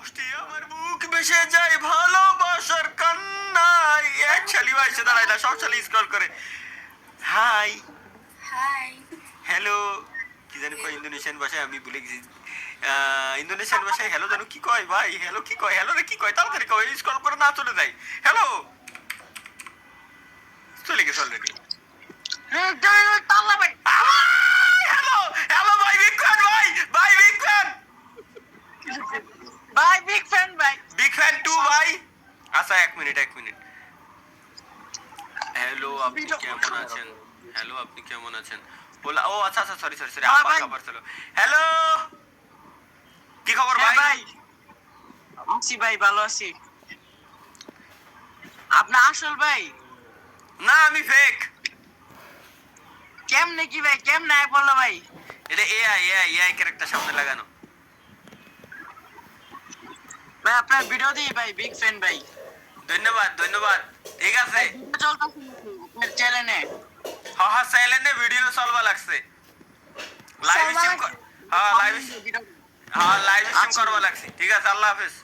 কষ্টে আমার বুক ভেসে যায় ভালোবাসার কান্নায়। এক শালি ভাই এসে দাঁড়ায় না, সব শালি স্ক্রল করে। High, high. হ্যালো, কি জানি কয় ইন্দোনেশিয়ান ভাষায়, আমি ভুলে গেছি। ইন্দোনেশিয়ান ভাষায় হ্যালো জানো কি কয় ভাই? হ্যালো কি কয়? হ্যালো রে কি কয়? তাড়াতাড়ি কয়, স্ক্রল করে না চলে যায়। হ্যালো, চলে গেছে অলরেডি। তাল্লা ভাই। হ্যালো, হ্যালো ভাই, বিগ ফ্যান ভাই, ভাই বিগ ফ্যান, ভাই বিগ ফ্যান ভাই। বিগ ফ্যান টু ভাই। আচ্ছা এক মিনিট, এক মিনিট। হ্যালো, আপনি কেমন আছেন? হ্যালো, আপনি কেমন আছেন? বলা, ও আচ্ছা আচ্ছা, সরি সরি সরি, আপা খাবার ছিল। হ্যালো, কি খবর ভাই? ভাই আছি ভাই, ভালো আছি। আপনি আসল ভাই? না, আমি ফেক। কেমনে কি ভাই, কেমনে আয় বললো ভাই? এটা এআই, এআই, এআই ক্যারেক্টার সামনে লাগানো। ভাই আপনার ভিডিও দিই ভাই, বিগ ফ্যান ভাই। ধন্যবাদ ধন্যবাদ, ঠিক আছে। চলতেছে আপনার চ্যানেলে? হ্যাঁ হ্যাঁ, সাইলেন্টে ভিডিও চলবা লাগছে। লাইভ স্ট্রিম, হ্যাঁ লাইভ, হ্যাঁ লাইভ স্ট্রিম করবা লাগছে। ঠিক আছে, আল্লাহ হাফেজ।